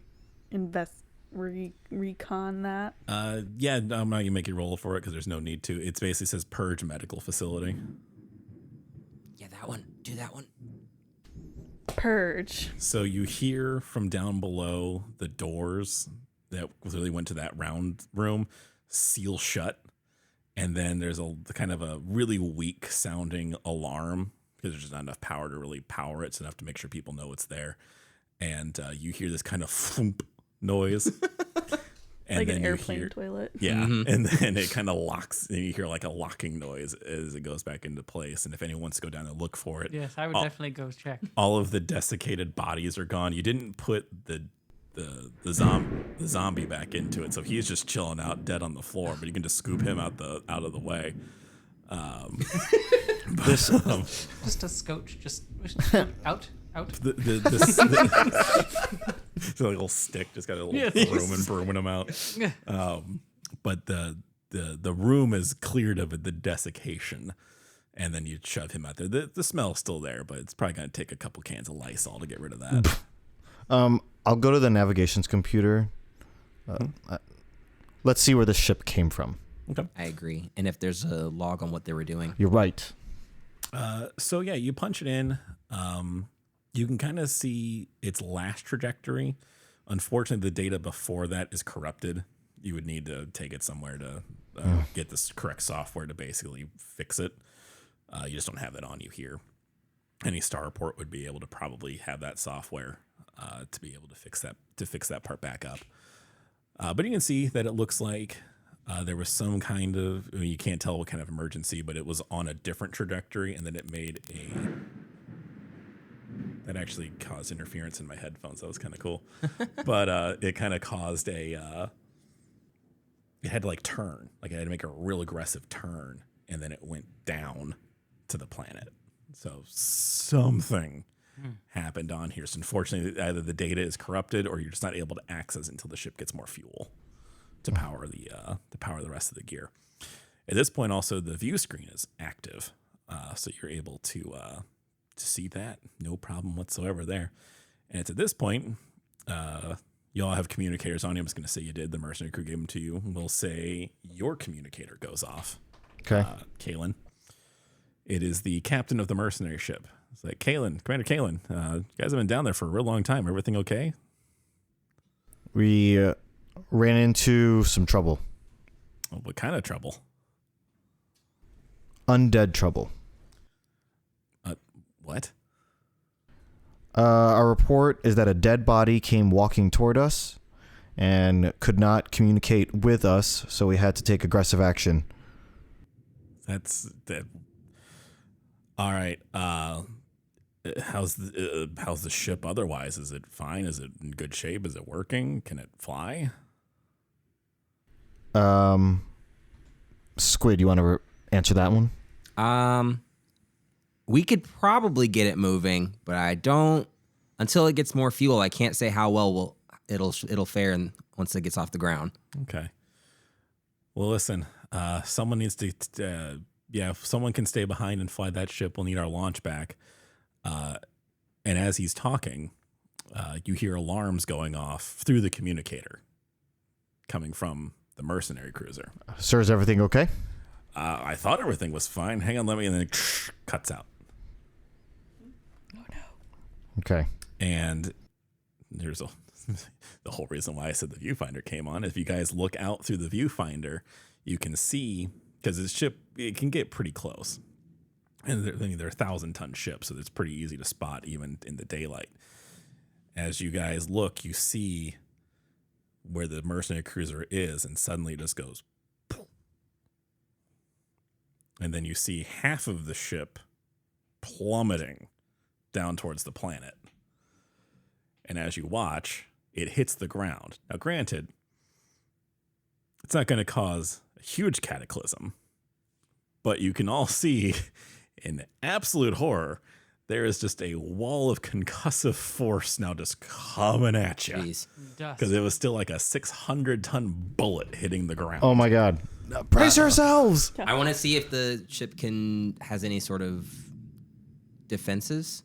recon that? Yeah, I'm not gonna make you roll for it because there's no need to. It basically says purge medical facility. Yeah, that one. Do that one. Purge. So you hear from down below the doors that really went to that round room seal shut, and then there's a kind of a really weak sounding alarm because there's just not enough power to really power it. It's enough to make sure people know it's there, and you hear this kind of thump noise. And Like then an you airplane hear, toilet. yeah, and then it kind of locks, and you hear like a locking noise as it goes back into place. And if anyone wants to go down and look for it, Yes, I would definitely go check. all of the desiccated bodies are gone. You didn't put the zombie back into it, so he's just chilling out dead on the floor. But you can just scoop him out of the way. Just a scotch, just out. It's a little stick, just got a little Yes. broom and brooming him out. But the room is cleared of the desiccation, and then you shove him out there. The smell's still there, but it's probably gonna take a couple cans of Lysol to get rid of that. I'll go to the navigations computer. Let's see where the ship came from. Okay. I agree. And if there's a log on what they were doing. You're right. So yeah, you punch it in. You can kind of see its last trajectory. Unfortunately, the data before that is corrupted. You would need to take it somewhere to get this correct software to basically fix it. You just don't have that on you here. Any starport would be able to probably have that software to be able to fix that part back up. But you can see that it looks like there was some kind of, I mean, you can't tell what kind of emergency, but it was on a different trajectory, and then it made that actually caused interference in my headphones. That was kind of cool. But it kind of caused it had to like turn, like it had to make a real aggressive turn, and then it went down to the planet. So something happened on here. So unfortunately, either the data is corrupted or you're just not able to access it until the ship gets more fuel to power the rest of the gear. At this point, also the view screen is active, so you're able to see that, no problem whatsoever there. And it's at this point, you all have communicators on you. I'm just going to say you did. The mercenary crew gave them to you. We'll say your communicator goes off. Okay. Kalen. It is the captain of the mercenary ship. It's like, Kalen, Commander Kalen, you guys have been down there for a real long time. Everything okay? We ran into some trouble. Oh, what kind of trouble? Undead trouble. What? Our report is that a dead body came walking toward us and could not communicate with us, so we had to take aggressive action. That's that. All right. How's the ship otherwise? Is it fine? Is it in good shape? Is it working? Can it fly? Squid, you want to answer that one? We could probably get it moving, but I don't. Until it gets more fuel, I can't say how well it'll fare once it gets off the ground. Okay. Well, listen. Someone needs to. If someone can stay behind and fly that ship, we'll need our launch back. And as he's talking, you hear alarms going off through the communicator, coming from the mercenary cruiser. Sir, is everything okay? I thought everything was fine. Hang on, and then it cuts out. Oh no. Okay. And there's the whole reason why I said the viewfinder came on. If you guys look out through the viewfinder, you can see, because this ship, it can get pretty close. And they're 1,000-ton ships, so it's pretty easy to spot even in the daylight. As you guys look, you see where the mercenary cruiser is, and suddenly it just goes. And then you see half of the ship plummeting down towards the planet. And as you watch, it hits the ground. Now, granted, it's not going to cause a huge cataclysm, but you can all see in absolute horror, there is just a wall of concussive force now just coming at you. Jeez. Because it was still like a 600-ton bullet hitting the ground. Oh my God. Brace yourselves! I want to see if the ship has any sort of defenses.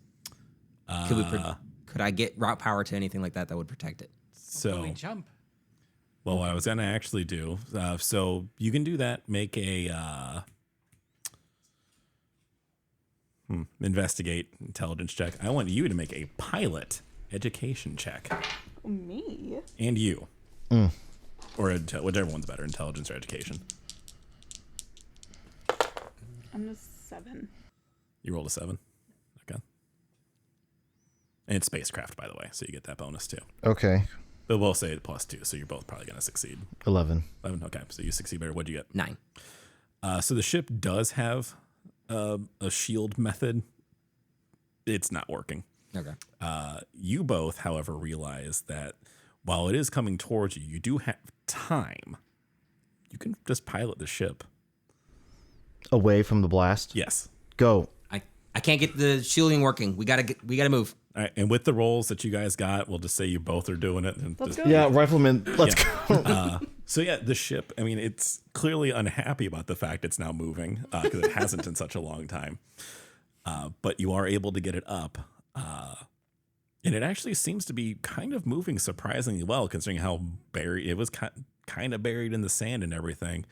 Could I get route power to anything like that would protect it? Before we jump. Well, what I was going to actually do, so you can do that. Make a investigate intelligence check. I want you to make a pilot education check. Me? And you. Or whichever one's better, intelligence or education. I'm a 7. You rolled a 7. Okay. And it's spacecraft, by the way, so you get that bonus too. Okay. But we'll say +2, so you're both probably going to succeed. 11. 11, okay. So you succeed better. What'd you get? 9. So the ship does have a shield method. It's not working. Okay. You both, however, realize that while it is coming towards you, you do have time. You can just pilot the ship. Away from the blast? Yes. Go. I can't get the shielding working. We gotta move. All right, and with the rolls that you guys got, we'll just say you both are doing it. And Let's just, go. Yeah, rifleman, let's go. So yeah, the ship, I mean, it's clearly unhappy about the fact it's now moving because it hasn't in such a long time. But you are able to get it up. And it actually seems to be kind of moving surprisingly well, considering how buried it was, kind of buried in the sand and everything.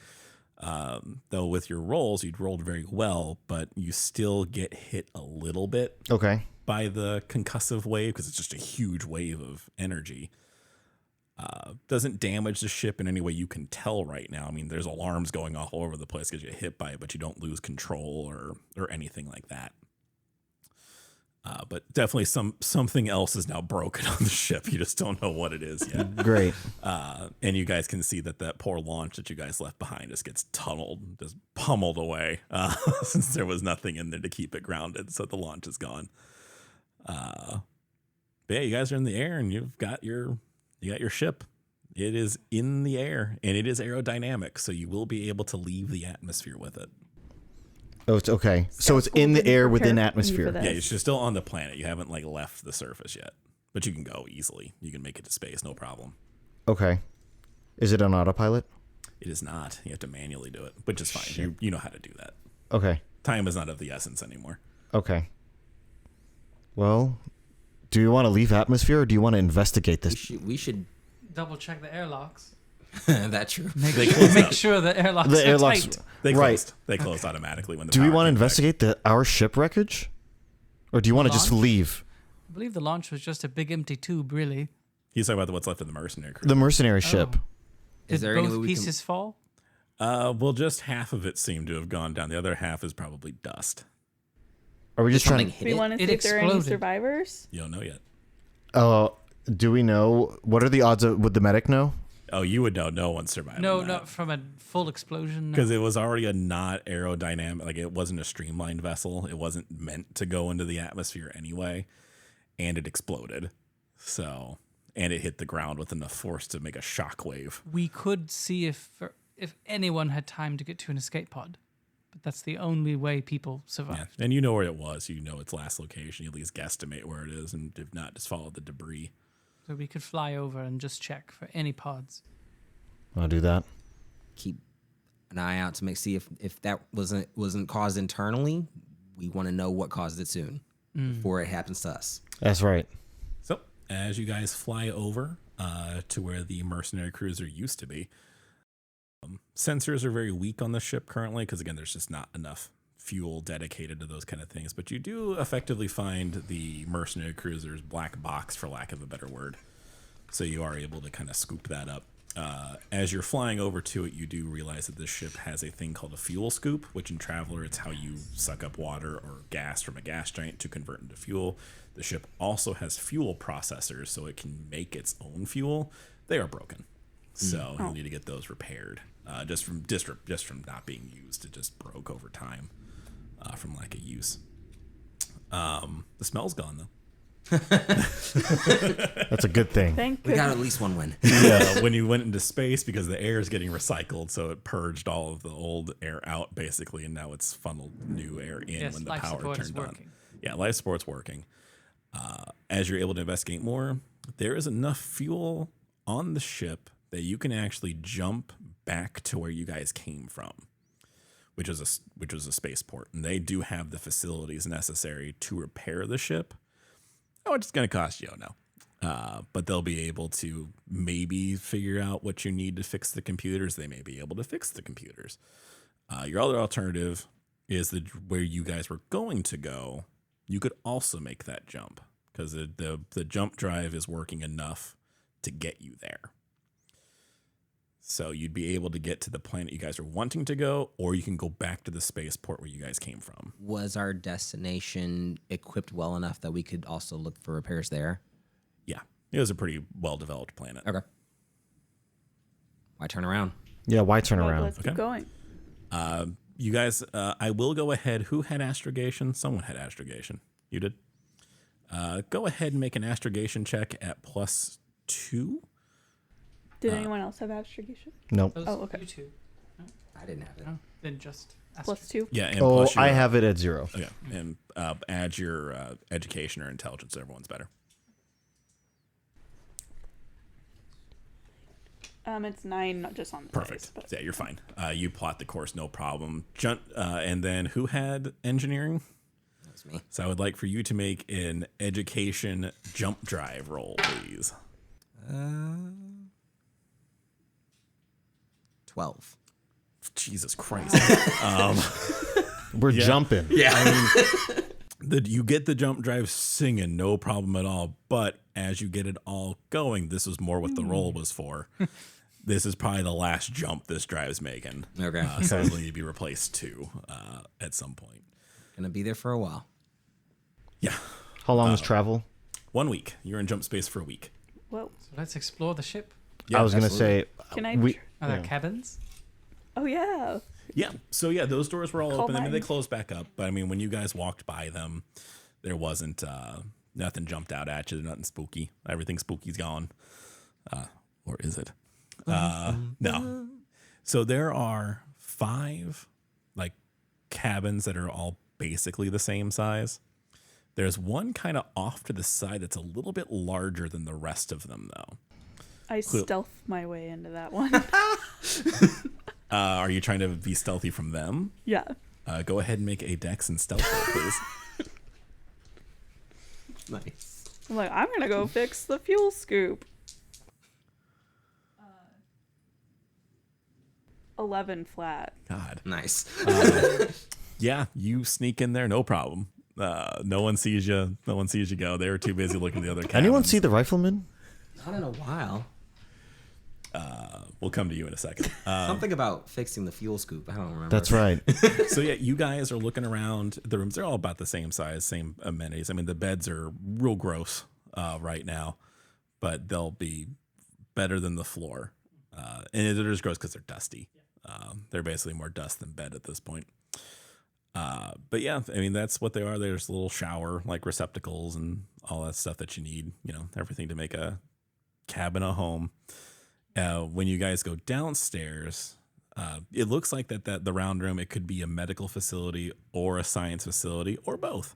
Though with your rolls, you'd rolled very well, but you still get hit a little bit Okay. by the concussive wave because it's just a huge wave of energy. Doesn't damage the ship in any way you can tell right now. I mean, there's alarms going off all over the place because you get hit by it, but you don't lose control or anything like that. But definitely something else is now broken on the ship. You just don't know what it is yet. Great. And you guys can see that poor launch that you guys left behind just gets tunneled, just pummeled away since there was nothing in there to keep it grounded. So the launch is gone. But yeah, you guys are in the air and you got your ship. It is in the air and it is aerodynamic. So you will be able to leave the atmosphere with it. Oh, it's okay. So it's in the air within atmosphere. Yeah, you're still on the planet. You haven't left the surface yet, but you can go easily. You can make it to space, no problem. Okay. Is it on autopilot? It is not. You have to manually do it, which is fine. You know how to do that. Okay. Time is not of the essence anymore. Okay. Well, do you want to leave atmosphere or do you want to investigate this? We should. Double check the airlocks. That's true. Make sure the airlocks are tight. They Right. closed. They closed automatically when the Do we power want to came back. investigate our ship wreckage? Or do you want to just Launch? leave? I believe the launch was just a big empty tube, really. He's talking about what's left of the mercenary crew. The mercenary ship. Is Did there any both way we pieces fall? Well, just half of it seemed to have gone down. The other half is probably dust. Are we just something trying hit We it? want to It see if there are any exploded. survivors. You don't know yet. do we know what are the odds of would the medic know? Oh, you would know. No one survived. No, not from a full explosion. No. Because it was already a not aerodynamic. Like it wasn't a streamlined vessel. It wasn't meant to go into the atmosphere anyway, and it exploded. So, and it hit the ground with enough force to make a shockwave. We could see if anyone had time to get to an escape pod, but that's the only way people survive. Yeah. And you know where it was. You know its last location. You at least guesstimate where it is, and if not, just follow the debris. So we could fly over and just check for any pods. I'll do that. Keep an eye out to see if that wasn't caused internally. We want to know what caused it soon before it happens to us. That's right. So, as you guys fly over to where the mercenary cruiser used to be, sensors are very weak on the ship currently because, again, there's just not enough fuel dedicated to those kind of things. But you do effectively find the mercenary cruiser's black box, for lack of a better word. So you are able to kind of scoop that up. As you're flying over to it, you do realize that this ship has a thing called a fuel scoop, which in Traveler, it's how you suck up water or gas from a gas giant to convert into fuel. The ship also has fuel processors, so it can make its own fuel. They are broken, so you'll need to get those repaired. Just from not being used, it just broke over time from lack of use. The smell's gone though. That's a good thing. Thank We got goodness. at least one win. When you went into space, because the air is getting recycled, so it purged all of the old air out basically, and now it's funneled new air in Yes, when the life power support is turned on. working. Yeah, life support's working. As you're able to investigate more, there is enough fuel on the ship that you can actually jump back to where you guys came from, which was a spaceport, and they do have the facilities necessary to repair the ship. How much it's going to cost you? I don't know. But they'll be able to maybe figure out what you need to fix the computers. They may be able to fix the computers. Your other alternative is where you guys were going to go. You could also make that jump because the jump drive is working enough to get you there. So you'd be able to get to the planet you guys are wanting to go, or you can go back to the spaceport where you guys came from. Was our destination equipped well enough that we could also look for repairs there? Yeah, it was a pretty well-developed planet. Okay. Why turn around? Yeah, why turn Well, around? let's keep going. You guys, I will go ahead. Who had astrogation? Someone had astrogation. You did? Go ahead and make an astrogation check at +2. Did anyone else have astrogation? Nope. Those, Oh, okay. You two. I didn't have it. No, then just +2. Yeah, and Oh, plus your, I have it at 0. Okay, and add your education or intelligence. So everyone's better. It's 9, not just on the Perfect. dice, but Yeah, you're fine. You plot the course, no problem. And then who had engineering? That's me. So I would like for you to make an education jump drive roll, please. 12. Jesus Christ. We're jumping. Yeah. You get the jump drive singing, no problem at all. But as you get it all going, this is more what the roll was for. This is probably the last jump this drive's making. Okay. So it'll need to be replaced too at some point. Gonna be there for a while. Yeah. How long is travel? 1 week. You're in jump space for a week. whoa. So let's explore the ship. Yeah, I was going to absolutely. say, Can I? Are there cabins? Oh yeah. Yeah. So yeah, those doors were all Call open. I mean, they mine. closed back up. But I mean, when you guys walked by them, there wasn't nothing jumped out at you. Nothing spooky. Everything spooky's gone. Or is it? No. So there are 5 like cabins that are all basically the same size. There's one kind of off to the side that's a little bit larger than the rest of them, though. I stealth my way into that one. Are you trying to be stealthy from them? Yeah. Go ahead and make a dex and stealth roll, please. Nice. I'm like, I'm gonna go fix the fuel scoop. 11 flat. God. Nice. Yeah, you sneak in there, no problem. No one sees you. No one sees you go. They were too busy looking at the other cabins. anyone see the rifleman? Not in a while. We'll come to you in a second. Something about fixing the fuel scoop. I don't remember. That's right. So yeah, you guys are looking around the rooms. They're all about the same size, same amenities. I mean, the beds are real gross right now, but they'll be better than the floor. And they're just gross because they're dusty. They're basically more dust than bed at this point. But yeah, I mean, that's what they are. There's a little shower, like receptacles and all that stuff that you need, everything to make a cabin a home. When you guys go downstairs, it looks like that the round room, it could be a medical facility or a science facility or both.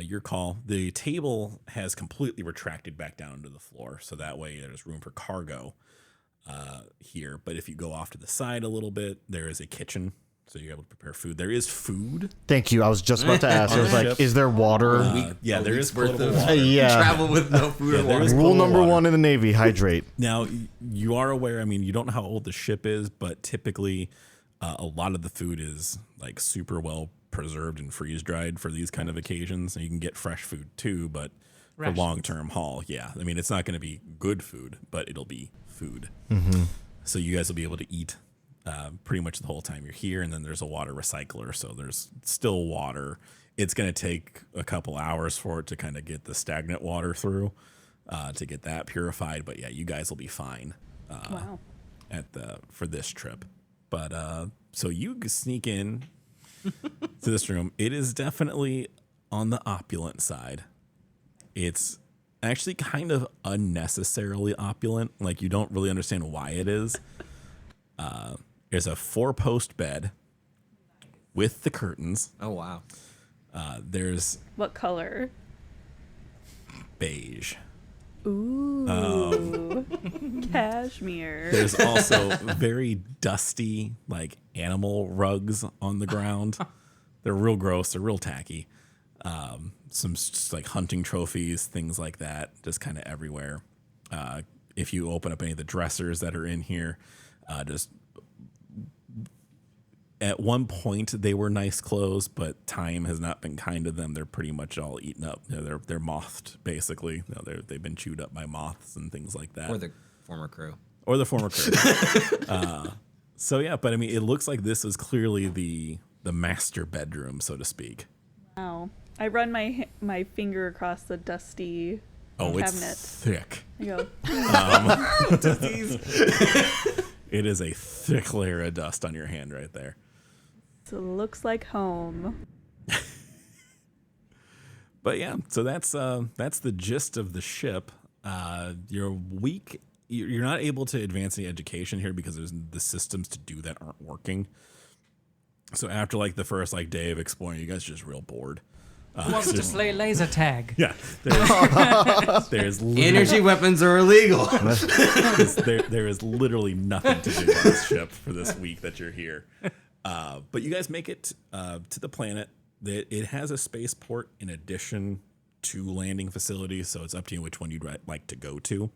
Your call. The table has completely retracted back down into the floor, so that way there's room for cargo here. But if you go off to the side a little bit, there is a kitchen, so you're able to prepare food. There is food. Thank you. I was just about to ask. I was like, is there water? Yeah, there is worth potable of water. yeah. Travel with no food or there water. is Rule potable number water. 1 in the Navy, hydrate. Now, you are aware, I mean, you don't know how old the ship is, but typically a lot of the food is like super well preserved and freeze dried for these kind of occasions. And you can get fresh food too, but for Rations. long-term haul, yeah. I mean, it's not going to be good food, but it'll be food. So you guys will be able to eat pretty much the whole time you're here. And then there's a water recycler, so there's still water. It's going to take a couple hours for it to kind of get the stagnant water through to get that purified. But yeah, you guys will be fine Wow. for this trip. But so you sneak in to this room. It is definitely on the opulent side. It's actually kind of unnecessarily opulent. Like, you don't really understand why it is. There's a 4-post bed with the curtains. Oh, wow. There's What color? beige. Ooh. Cashmere. There's also very dusty, like, animal rugs on the ground. They're real gross. They're real tacky. some like hunting trophies, things like that, just kind of everywhere. If you open up any of the dressers that are in here, just at one point they were nice clothes, but time has not been kind to them. They're pretty much all eaten up. They're mothed basically. They've been chewed up by moths and things like that. Or the former crew. So yeah, but I mean, it looks like this is clearly the master bedroom, so to speak. Wow. I run my finger across the dusty cabinet. It's thick. I go, It is a thick layer of dust on your hand right there. so it looks like home. But yeah, so that's the gist of the ship. You're weak. You're not able to advance any education here because the systems to do that aren't working. So after like the first like day of exploring, you guys are just real bored. Who wants to play laser tag? Yeah, there's Energy weapons are illegal. there is literally nothing to do on this ship for this week that you're here. But you guys make it to the planet. It has a spaceport in addition to landing facilities, so it's up to you which one you'd like to go to.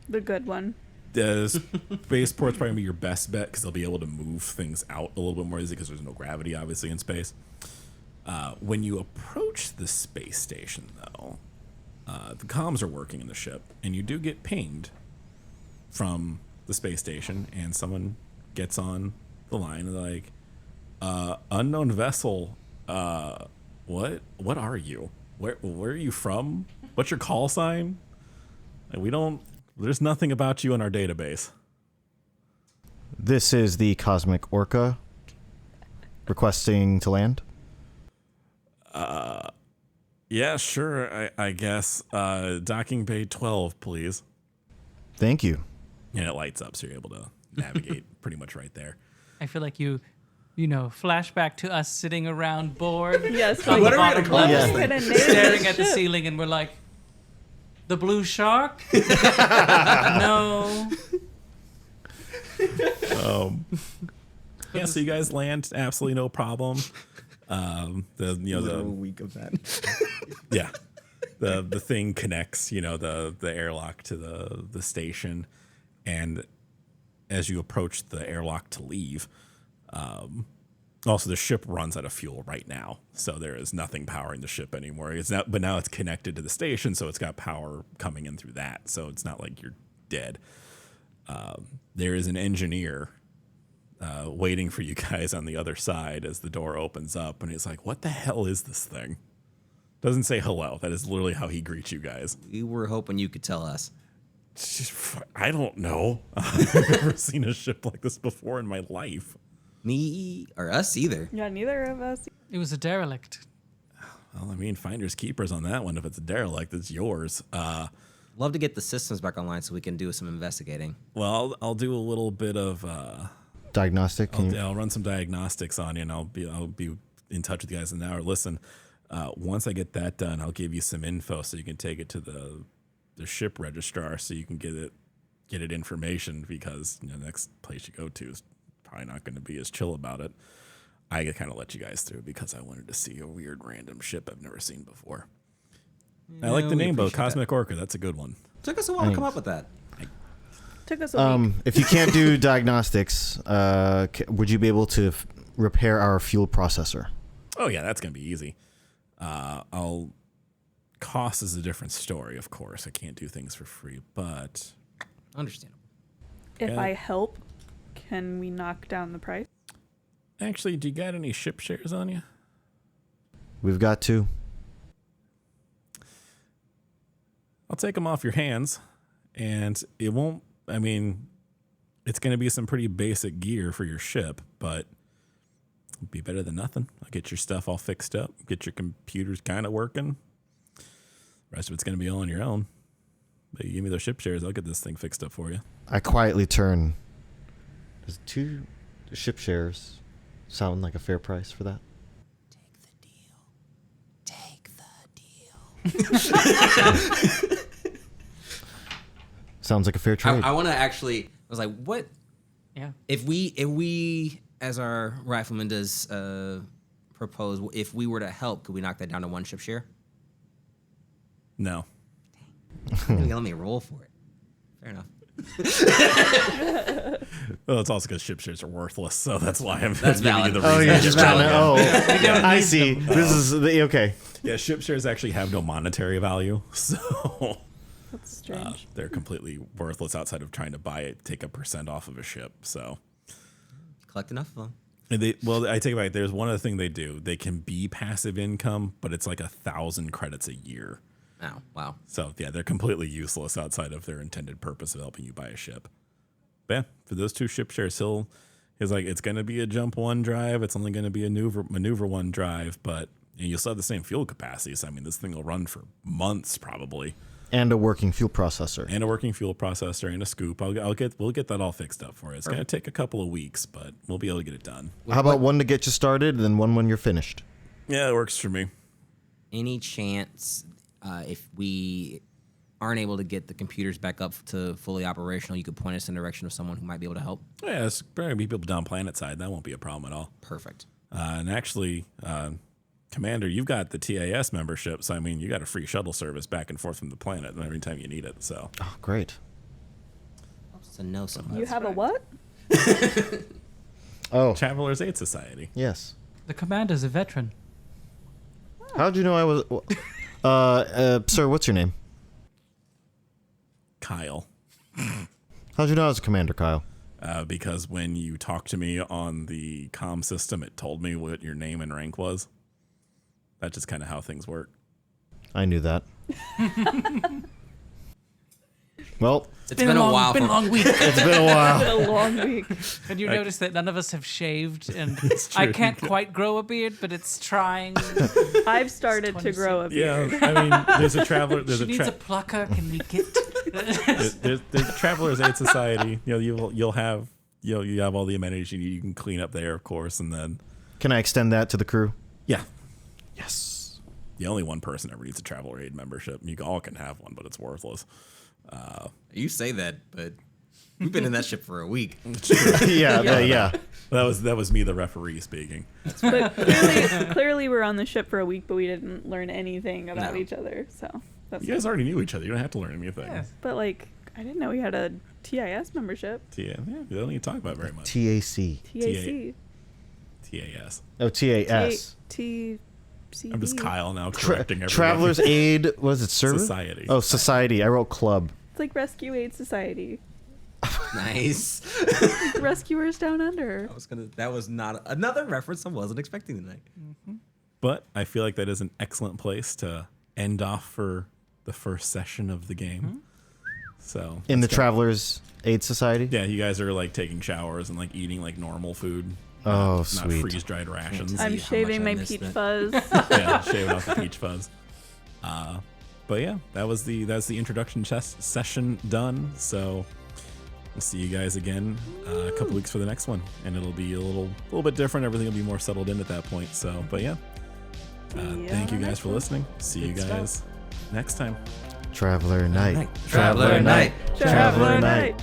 The good one. The spaceport's probably gonna be your best bet because they'll be able to move things out a little bit more easy because there's no gravity, obviously, in space. When you approach the space station, though, the comms are working in the ship, and you do get pinged from the space station, and someone gets on the line and like, unknown vessel, what are you? Where are you from? What's your call sign? Like, there's nothing about you in our database. This is the Cosmic Orca requesting to land. Yeah, sure, I guess. Docking bay 12, please. Thank you. And it lights up, so you're able to navigate pretty much right there. I feel like you flashback to us sitting around bored. Yes. on Like, the bottom what level, are we gonna name staring this at the ship? ceiling, and we're like, the blue shark? No. Yeah, so you guys land absolutely no problem. The week of that. Yeah, the thing connects, the airlock to the station, and as you approach the airlock to leave, also the ship runs out of fuel right now, so there is nothing powering the ship anymore. But now it's connected to the station, so it's got power coming in through that. So it's not like you're dead. There is an engineer waiting for you guys on the other side as the door opens up, and he's like, "What the hell is this thing?" Doesn't say hello. That is literally how he greets you guys. We were hoping you could tell us. I don't know. I've never seen a ship like this before in my life. Me or us either. Yeah, neither of us. It was a derelict. Well, I mean, finders keepers on that one. If it's a derelict, it's yours. Love to get the systems back online so we can do some investigating. Well, I'll do a little bit of Diagnostic. I'll run some diagnostics on you, and I'll be in touch with you guys in an hour. Listen, once I get that done, I'll give you some info so you can take it to the ship registrar so you can get it information, because the next place you go to is probably not going to be as chill about it. I kind of let you guys through because I wanted to see a weird random ship I've never seen before. I like the name though, Cosmic Orca. That's a good one. Took us a while to come up with that. Took us a week. If you can't do diagnostics, would you be able to repair our fuel processor? Oh yeah, that's gonna be easy. Cost is a different story, of course. I can't do things for free, but Understandable. If yeah. I help, can we knock down the price? actually, do you got any ship shares on you? We've got two. I'll take them off your hands, and it won't. I mean, it's going to be some pretty basic gear for your ship, but it'll be better than nothing. I'll get your stuff all fixed up, get your computers kind of working. The rest of it's going to be all on your own. But you give me those ship shares, I'll get this thing fixed up for you. I quietly turn. Does 2 ship shares sound like a fair price for that? Take the deal. Sounds like a fair trade. I want to actually. I was like, what? Yeah. If we, as our rifleman does propose if we were to help, could we knock that down to 1 ship share? No. Let me roll for it. Fair enough. Well, it's also because ship shares are worthless, so that's why I'm That's giving you valid. the Oh, reason. you're to just get trying rid to. of it. I see. This is okay. Yeah, ship shares actually have no monetary value, so That's strange. they're completely worthless outside of trying to buy it, take a % off of a ship. So, Collect enough of them. and I take it back. There's one other thing they do. They can be passive income, but it's like 1,000 credits a year. Oh, wow. So yeah, they're completely useless outside of their intended purpose of helping you buy a ship. But yeah, for those 2 ship shares, he's like, it's going to be a jump 1 drive. It's only going to be a maneuver 1 drive, but you'll still have the same fuel capacity. So I mean, this thing will run for months probably. And a working fuel processor. And a working fuel processor and a scoop. We'll get that all fixed up for you. It's going to take a couple of weeks, but we'll be able to get it done. How about 1 to get you started, and then 1 when you're finished? Yeah, it works for me. Any chance if we aren't able to get the computers back up to fully operational, you could point us in the direction of someone who might be able to help? Yeah, it's probably people down planet side. That won't be a problem at all. Perfect. And actually, Commander, you've got the TAS membership, so I mean, you got a free shuttle service back and forth from the planet every time you need it. So, Oh, great. Helps to know someone. You have a what? Oh, Travelers Aid Society. yes. The commander's a veteran. How'd you know I was... sir, what's your name? Kyle. How'd you know I was a commander, Kyle? Because when you talked to me on the comm system, it told me what your name and rank was. That's just kind of how things work. I knew that. Well, It's been a while. Been a long week. it's been a while. A long week. And you notice that none of us have shaved, and I can't quite grow a beard, but it's trying. I've started to grow a beard. Yeah, I mean, there's a traveler. There's She a needs a plucker. Can we get? there's a Travelers Aid Society. You know, you have all the amenities you need. You can clean up there, of course, and then Can I extend that to the crew? yeah, Yes. the only one person ever needs a Traveler Aid membership. You all can have one, but it's worthless. You say that, but we've been in that ship for a week. Yeah. That was me, the referee, speaking. But clearly we're on the ship for a week, but we didn't learn anything about No. each other. So that's You guys already knew each other. You don't have to learn anything. Yeah. But like, I didn't know we had a TIS membership. Yeah, we don't need to talk about it very much. TAC. TAC. TAS. Oh, TAS. TCD. I'm just Kyle now correcting everyone. Travelers Aid, was it service? Society. Oh, Society. I wrote club. It's like Rescue Aid Society. Nice. Rescuers Down Under. That was not another reference I wasn't expecting tonight. But I feel like that is an excellent place to end off for the first session of the game. So In the let's go. Travelers Aid Society? Yeah, you guys are like taking showers and like eating like normal food. Oh, not sweet. freeze dried rations. I'm how shaving much I my missed peach it. fuzz. Yeah, shaving off the peach fuzz. But yeah, that's the introduction session done. So we'll see you guys again a couple weeks for the next one, and it'll be a little bit different. Everything will be more settled in at that point. So, but yeah, thank you guys for listening. See you guys next time. Traveler Night. Traveler Night. Traveler Night. Night.